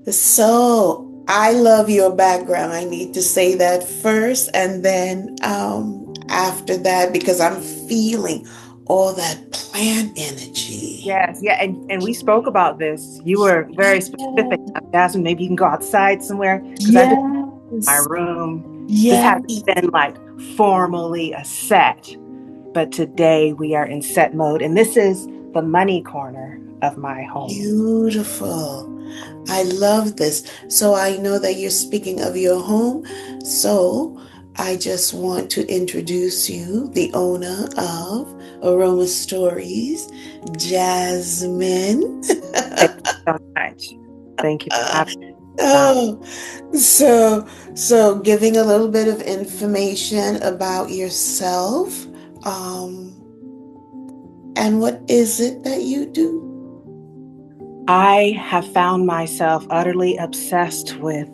So I love your background. I need to say that first, and then after that, because I'm feeling all that plant energy. Yes, yeah, and we spoke about this. You were very specific, Jasmine. Maybe you can go outside somewhere because I've been in my Yes. room. This Yes. hasn't been like formally a set, but today we are in set mode, and this is the money corner of my home. Beautiful. I love this. So I know that you're speaking of your home. So I just want to introduce you, the owner of Aroma Stories, Jasmine. Thank you so much. Thank you for having me. Oh, so giving a little bit of information about yourself. Um, and what is it that you do? I have found myself utterly obsessed with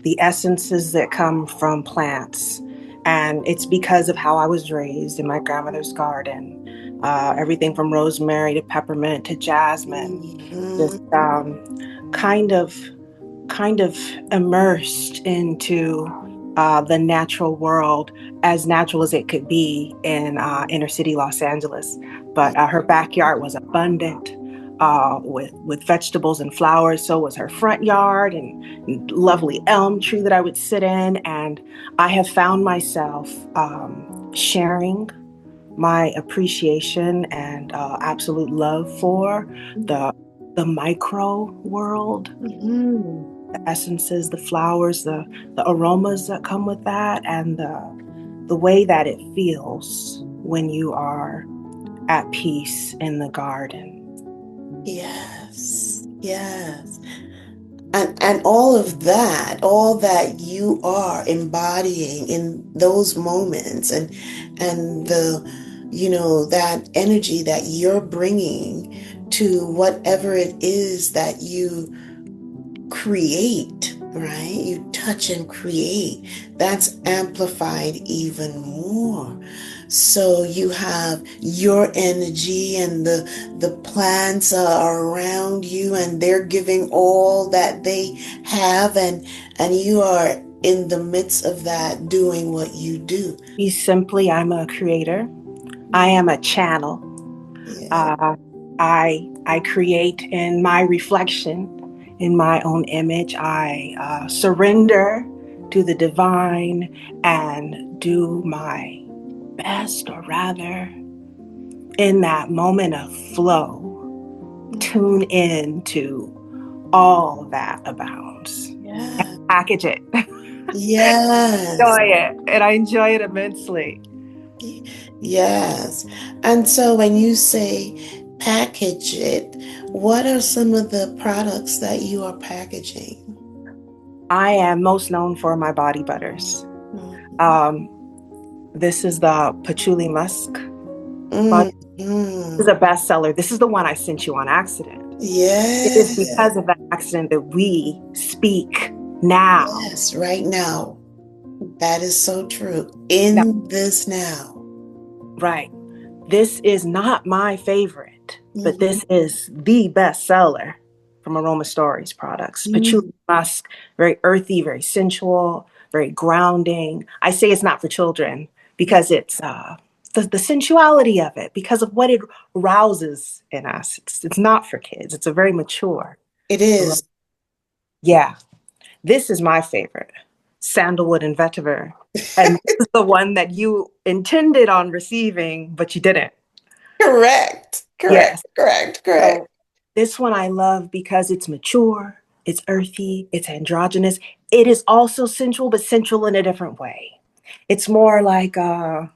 the essences that come from plants. And it's because of how I was raised in my grandmother's garden. Everything from rosemary to peppermint to jasmine, just Mhm. kind of kind of immersed into the natural world, as natural as it could be in inner city Los Angeles. But her backyard was abundant with vegetables and flowers. So was her front yard and lovely elm tree that I would sit in. And I have found myself sharing my appreciation and absolute love for the the micro world, Mhm. the essences, the flowers, the aromas that come with that, and the way that it feels when you are at peace in the garden. Yes, yes. And all that you are embodying in those moments and the that energy that you're bringing to whatever it is that you create, right? You touch and create. That's amplified even more. So you have your energy and the plants are around you and they're giving all that they have and you are in the midst of that doing what you do. Be simply, I'm a creator. I am a channel. Yeah. Uh, I create in my reflection, in my own image. I surrender to the divine and do my best, or rather, in that moment of flow, tune in to all that abounds. Yeah. Package it. Yes. Enjoy it. And I enjoy it immensely. Yes. And so when you say package it, what are some of the products that you are packaging? I am most known for my body butters. Um, this is the patchouli musk body. This is Mm-hmm. a bestseller. This is the one I sent you on accident. It is Yeah. because of that accident that we speak now. Yes, right now. That is so true. Now, In this now. right. This is not my favorite, but Mm-hmm. this is the bestseller from AromaStories products. Patchouli musk, very earthy, very sensual, very grounding. I say it's not for children because it's the sensuality of it, because of what it rouses in us. It's not for kids. It's a very mature. It aroma. is. Yeah, this is my favorite, sandalwood and vetiver. And this is the one that you intended on receiving, but you didn't. Correct. Correct. Yes. Correct. Correct. So this one I love because it's mature, it's earthy, it's androgynous. It is also sensual, but sensual in a different way. It's more like a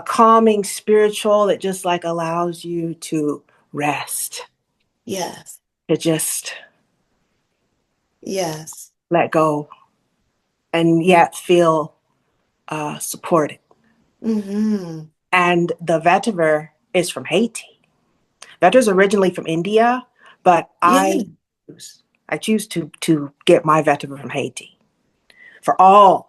calming spiritual that just like allows you to rest, Yes. to just Yes. let go and yet feel supported. Mm-hmm. And the vetiver is from Haiti. Vetiver is originally from India, but Yeah. I choose to get my vetiver from Haiti for all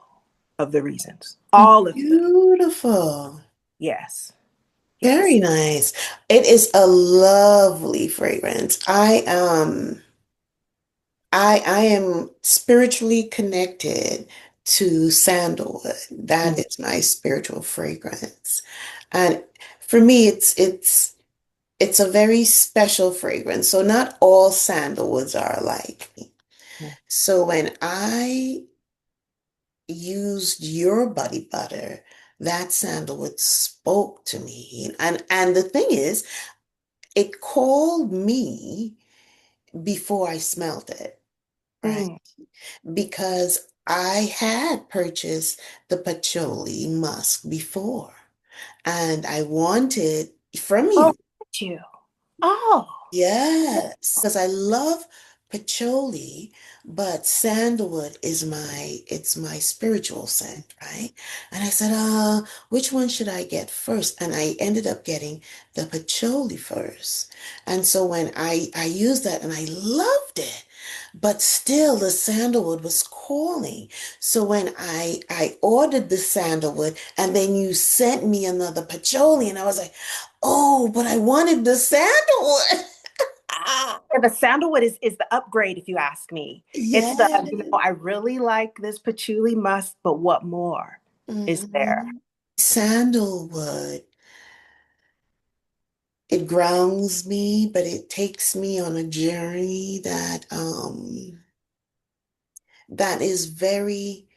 of the reasons, all of them. Beautiful. Yes, yes. Very nice. It is a lovely fragrance. I I am spiritually connected to sandalwood. That Mm, is my spiritual fragrance. And for me, it's a very special fragrance. So not all sandalwoods are alike. mm, So when I used your body butter, that sandalwood spoke to me. And the thing is, it called me before I smelled it, right? mm. Because I had purchased the patchouli musk before, and I wanted from Oh, you. did you? Oh, Yes, because I love patchouli, but sandalwood is it's my spiritual scent, right? And I said, which one should I get first? And I ended up getting the patchouli first. And so when I used that and I loved it, but still the sandalwood was calling. So when I ordered the sandalwood and then you sent me another patchouli and I was like, oh, but I wanted the sandalwood. Ah, yeah, the sandalwood is the upgrade, if you ask me. It's the, yes. I really like this patchouli musk, but what more is there? Mhm. Sandalwood, it grounds me, but it takes me on a journey that is very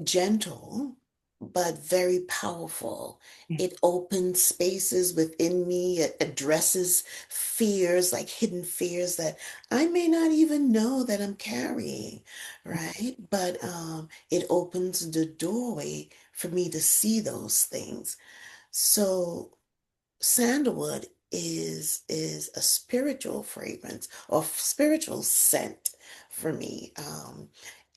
gentle, but very powerful. Mm, It opens spaces within me. It addresses fears, like hidden fears that I may not even know that I'm carrying, right? But it opens the doorway for me to see those things. So sandalwood is a spiritual fragrance or spiritual scent for me.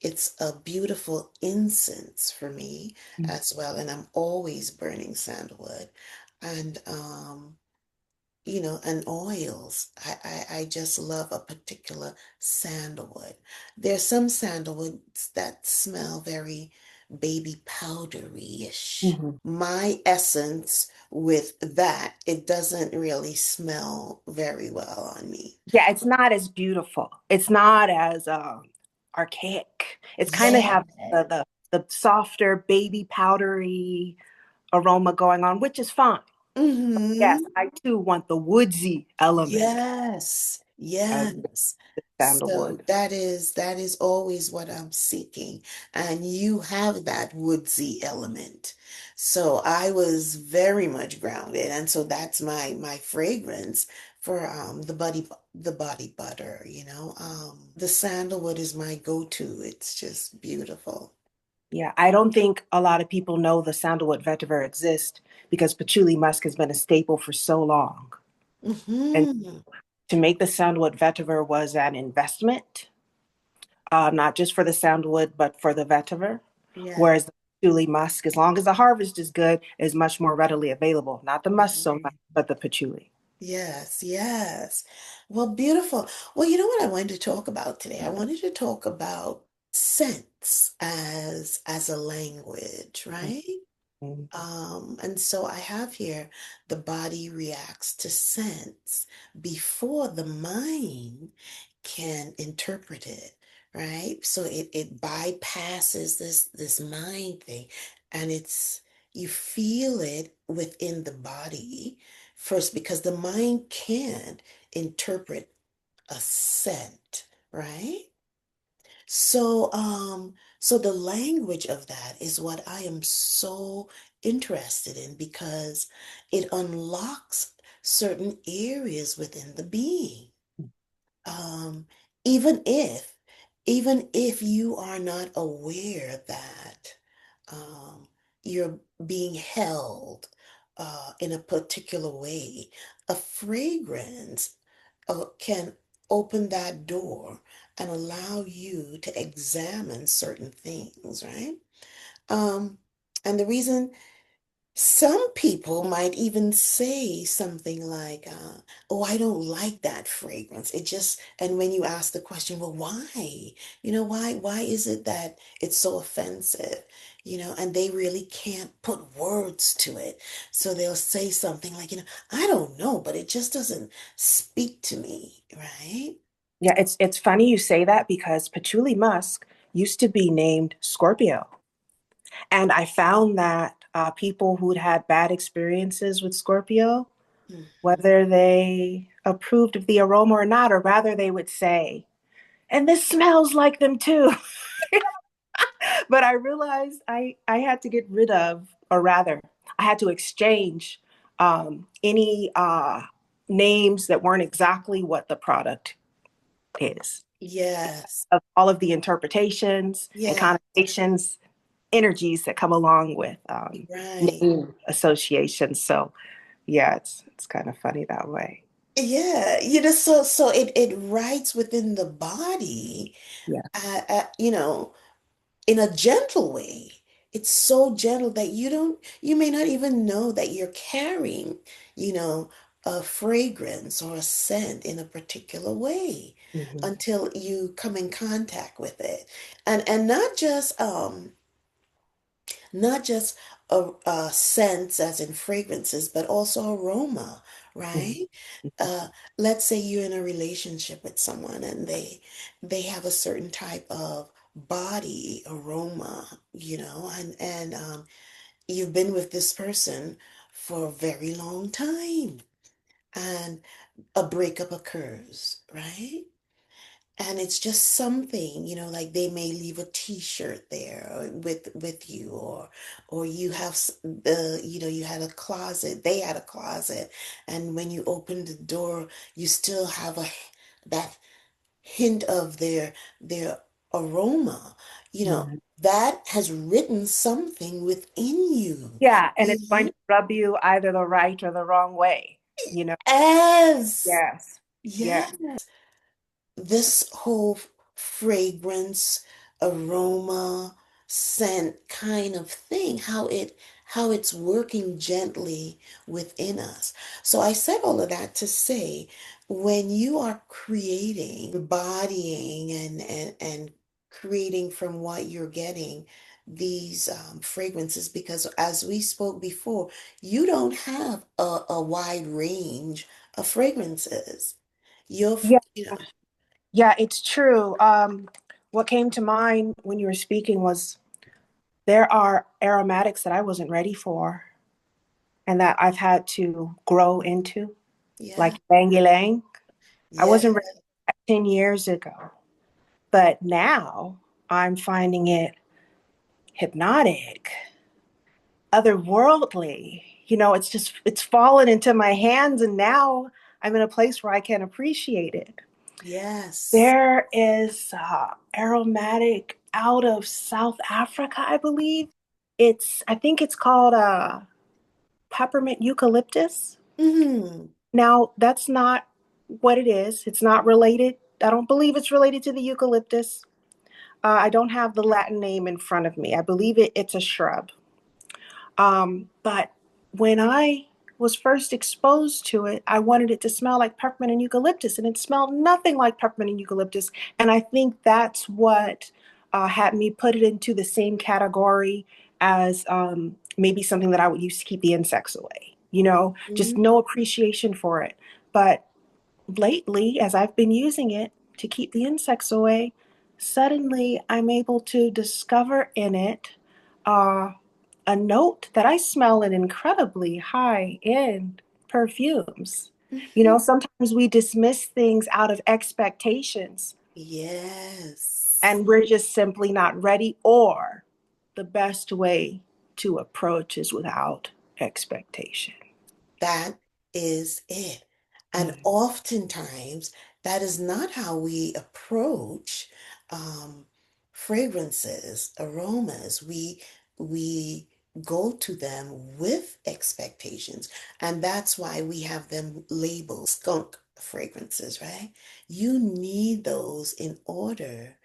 It's a beautiful incense for me mm, as well, and I'm always burning sandalwood. And and oils. I just love a particular sandalwood. There's some sandalwoods that smell very baby powdery-ish. mhm. My essence with that, it doesn't really smell very well on me. Yeah, it's not as beautiful. It's not as archaic. It's kind of Yeah. have the softer, baby powdery aroma going on, which is fine. Yes, Mm-hmm. I too want the woodsy element Yes, as yes. the So sandalwood. that is always what I'm seeking. And you have that woodsy element. So I was very much grounded. And so that's my fragrance for the body butter, you know. The sandalwood is my go-to. It's just beautiful. Yeah, I don't think a lot of people know the sandalwood vetiver exists because patchouli musk has been a staple for so long. And Mm-hmm. to make the sandalwood vetiver was an investment, not just for the sandalwood, but for the vetiver. Yeah. Whereas the patchouli musk, as long as the harvest is good, is much more readily available. Not the musk so much, but the patchouli. Yes, yes. Well, beautiful. Well, you know what I wanted to talk about today? I wanted to talk about sense as a language, right? Mhm. And so I have here the body reacts to sense before the mind can interpret it, right? So it bypasses this mind thing and you feel it within the body first because the mind can't interpret a scent, right? So the language of that is what I am so interested in because it unlocks certain areas within the being. Um, even if, even if you are not aware that you're being held in a particular way, a fragrance can open that door and allow you to examine certain things, right? Um, and the reason some people might even say something like, oh, I don't like that fragrance. It just, and when you ask the question, well, why? Why is it that it's so offensive? And they really can't put words to it. So they'll say something like, I don't know, but it just doesn't speak to me, right? Yeah, it's funny you say that because patchouli musk used to be named Scorpio. And I found that people who'd had bad experiences with Scorpio, Mhm. whether they approved of the aroma or not, or rather they would say, and this smells like them too. But I realized I had to get rid of, or rather, I had to exchange any names that weren't exactly what the product is. Yes. Of all of the interpretations and Yeah. connotations, energies that come along with Right. name associations. So yeah, it's kind of funny that way. Yeah. So it writes within the body, Yeah. you know, in a gentle way. It's so gentle that you may not even know that you're carrying, you know, a fragrance or a scent in a particular way Mhm. until you come in contact with it. And not just scents as in fragrances, but also aroma, Mhm. right? Uh, let's say you're in a relationship with someone and they have a certain type of body aroma, and you've been with this person for a very long time, and a breakup occurs, right? And it's just something, like they may leave a t-shirt there with you, or you have you had a closet, they had a closet, and when you open the door, you still have that hint of their aroma, Mhm. that has written something within you. Yeah, and it's going you to rub you either the right or the wrong way, you know? as Yes. Yeah. yeah, this whole fragrance, aroma, scent kind of thing, how it's working gently within us. So I said all of that to say, when you are creating, embodying, and creating from what you're getting these fragrances, because as we spoke before, you don't have a wide range of fragrances. You're, Yeah. you know, Yeah, it's true. What came to mind when you were speaking was there are aromatics that I wasn't ready for and that I've had to grow into, yeah, like ylang ylang. I yeah, wasn't ready 10 years ago, but now I'm finding it hypnotic, otherworldly. It's fallen into my hands, and now I'm in a place where I can appreciate it. yes. There is aromatic out of South Africa, I believe. I think it's called peppermint eucalyptus. Hmm. Now, that's not what it is. It's not related. I don't believe it's related to the eucalyptus. I don't have the Latin name in front of me. I believe it's a shrub. But when I was first exposed to it, I wanted it to smell like peppermint and eucalyptus, and it smelled nothing like peppermint and eucalyptus. And I think that's what had me put it into the same category as maybe something that I would use to keep the insects away. Just Hmm. no appreciation for it. But lately, as I've been using it to keep the insects away, suddenly I'm able to discover in it uh, a note that I smell in incredibly high end perfumes. Hmm. Sometimes we dismiss things out of expectations Yes. and we're just simply not ready, or the best way to approach is without expectation. That is it. And Mm. oftentimes, that is not how we approach um, fragrances, aromas. We go to them with expectations, and that's why we have them labeled skunk fragrances, right? You need those in order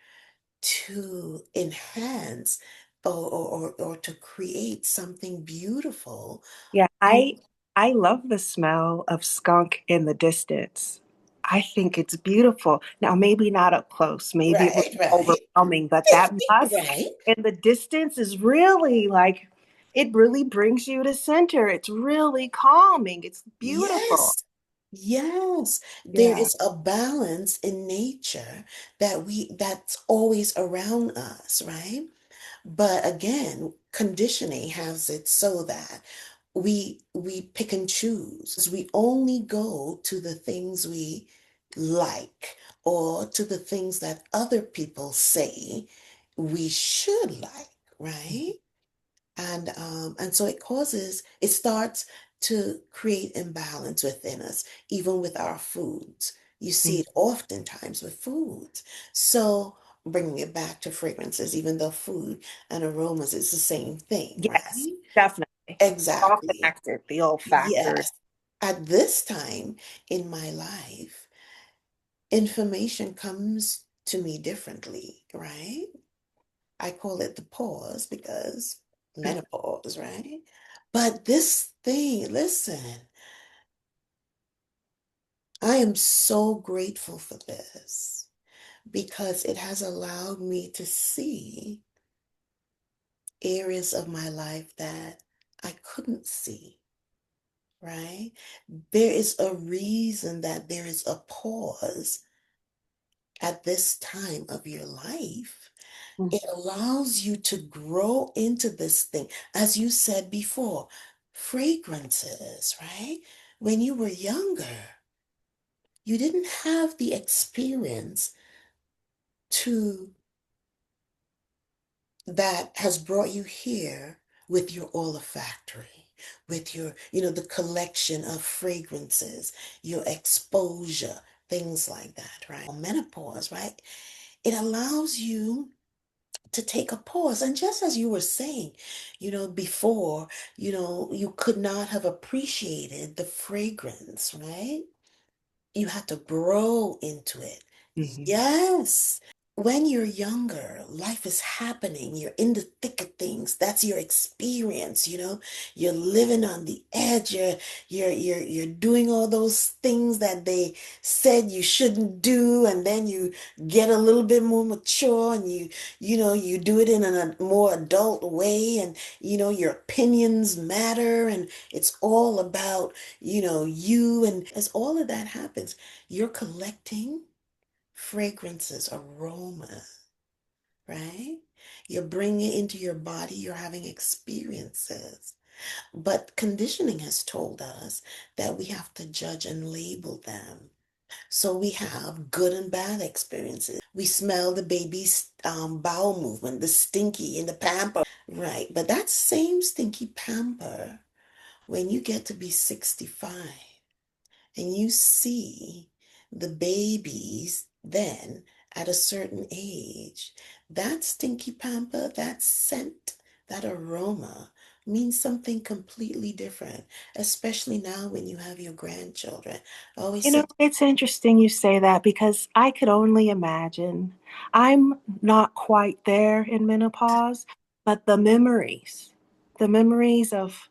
to enhance or to create something beautiful. Yeah, I love the smell of skunk in the distance. I think it's beautiful. Now, maybe not up close. Maybe it would Right, be right, overwhelming, but that musk right. in the distance is really like it really brings you to center. It's really calming. It's beautiful. Yes. Yes, there Yeah. is a balance in nature that's always around us, right? But again, conditioning has it so that we pick and choose. We only go to the things we like or to the things that other people say we should like, right? And so it starts to create imbalance within us, even with our foods. You see Mhm. it oftentimes with foods. So bringing it back to fragrances, even though food and aromas is the same thing, Yes, right? definitely. All Exactly. connected, the olfactory. Yes. At this time in my life, information comes to me differently, right? I call it the pause because menopause, right? But this thing, listen, I am so grateful for this because it has allowed me to see areas of my life that I couldn't see, right? There is a reason that there is a pause at this time of your life. Mhm. It allows you to grow into this thing. As you said before, fragrances, right? When you were younger, you didn't have the experience to that has brought you here with your olfactory, with the collection of fragrances, your exposure, things like that, right? Menopause, right? It allows you to take a pause. And just as you were saying, before, you could not have appreciated the fragrance, right? You had to grow into it. Mhm. Yes. When you're younger, life is happening. You're in the thick of things. That's your experience. You're living on the edge. You're doing all those things that they said you shouldn't do, and then you get a little bit more mature and you do it in a more adult way, and your opinions matter, and it's all about, you, and as all of that happens, you're collecting fragrances, aroma, right? You're bringing it into your body, you're having experiences. But conditioning has told us that we have to judge and label them. So we have good and bad experiences. We smell the baby's bowel movement, the stinky and the pamper, right? But that same stinky pamper, when you get to be 65, and you see the babies then at a certain age, that stinky pamper, that scent, that aroma means something completely different, especially now when you have your grandchildren. I always say, It's interesting you say that because I could only imagine. I'm not quite there in menopause, but the memories of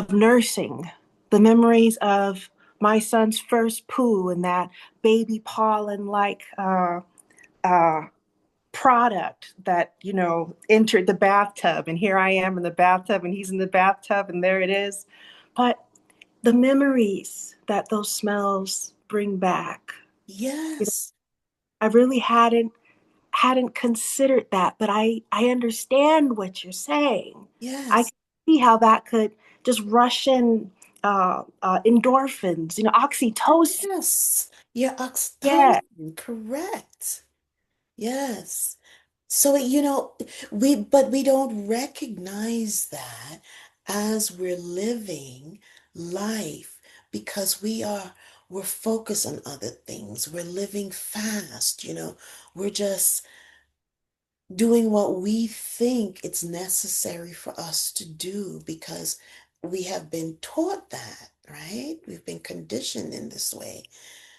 nursing, the memories of my son's first poo and that baby pollen like uh, product that entered the bathtub, and here I am in the bathtub and he's in the bathtub and there it is. But the memories that those smells bring back, yes, I really hadn't considered that, but I understand what you're saying. I yes, can see how that could just rush in endorphins, oxytocin. yes, your Yeah. oxytocin, correct. Yes. So, but we don't recognize that as we're living life because we're focused on other things. We're living fast. We're just doing what we think it's necessary for us to do because we have been taught that, right? We've been conditioned in this way.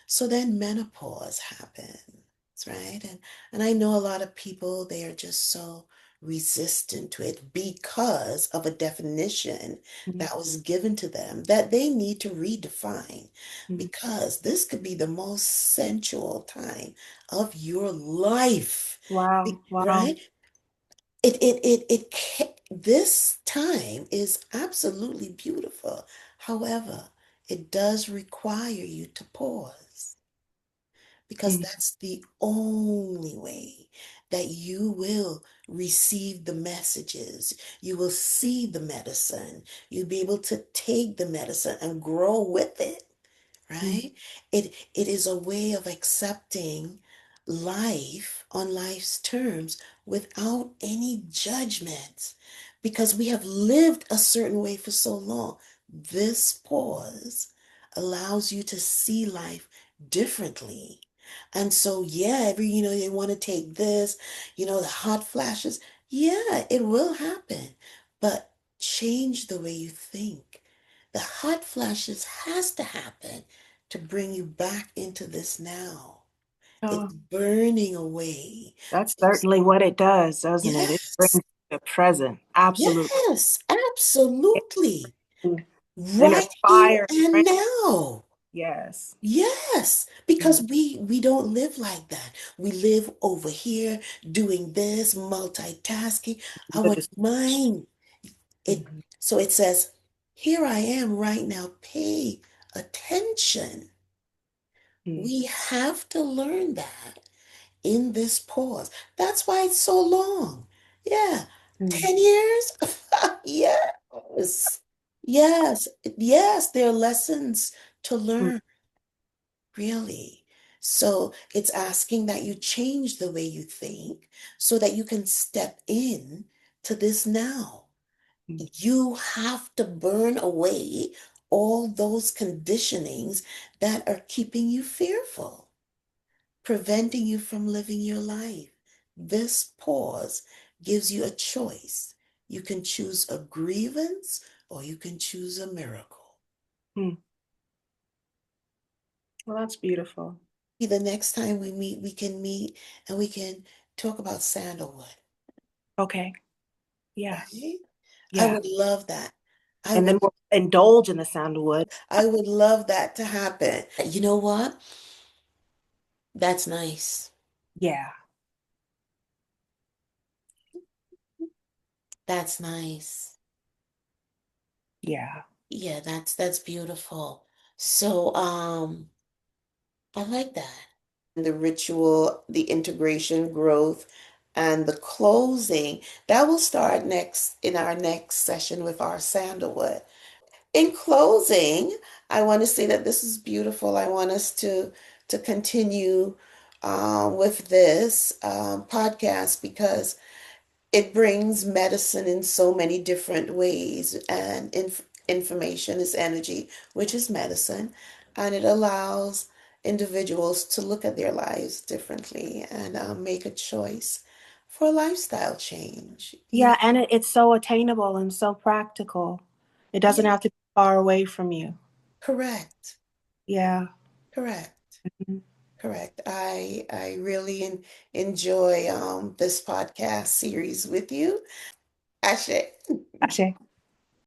So then menopause happens, right? And I know a lot of people, they are just so resistant to it because of a definition Mhm. that was given to them that they need to redefine Mhm. because this could be the most sensual time of your life, Wow, wow. right? This time is absolutely beautiful. However, it does require you to pause because Mm, that's the only way that you will receive the messages. You will see the medicine. You'll be able to take the medicine and grow with it, mm. right? It is a way of accepting life on life's terms without any judgments because we have lived a certain way for so long. This pause allows you to see life differently. And so, yeah, they want to take this, the hot flashes. Yeah, it will happen, but change the way you think. The hot flashes has to happen to bring you back into this now. It's Oh, burning away. that's certainly what it does, doesn't it? It Yes, brings the present. Absolutely. yes, absolutely. And Right here aspire. and now. Yes. Yes, because we don't live like that. We live over here doing this, multitasking. The Our mind, it Mhm. so it says, here I am right now. Pay attention. Mm, We have to learn that in this pause. That's why it's so long. Yeah. mm, 10 years? Yes. Yes. Yes, there are lessons to mm, learn, really. So it's asking that you change the way you think so that you can step in to this now. mm, You have to burn away all those conditionings that are keeping you fearful, preventing you from living your life. This pause gives you a choice. You can choose a grievance or you can choose a miracle. mm. Well, that's beautiful. The next time we meet, we can meet and we can talk about sandalwood, Okay. Yes. right? I Yeah. would love that. I And would then we'll indulge in the sandalwood. I would love that to happen. You know what? That's nice. Yeah. That's nice. Yeah. Yeah, that's beautiful. So, I like that. The ritual, the integration, growth, and the closing, that will start next in our next session with our sandalwood. In closing, I want to say that this is beautiful. I want us to continue with this podcast because it brings medicine in so many different ways, and information is energy, which is medicine, and it allows individuals to look at their lives differently and make a choice for a lifestyle change. Yeah. And it's so attainable and so practical. It doesn't Yeah, have to be far away from you. correct, Yeah. correct, Mhm. correct. I really enjoy this podcast series with you. Ashe. Ashe.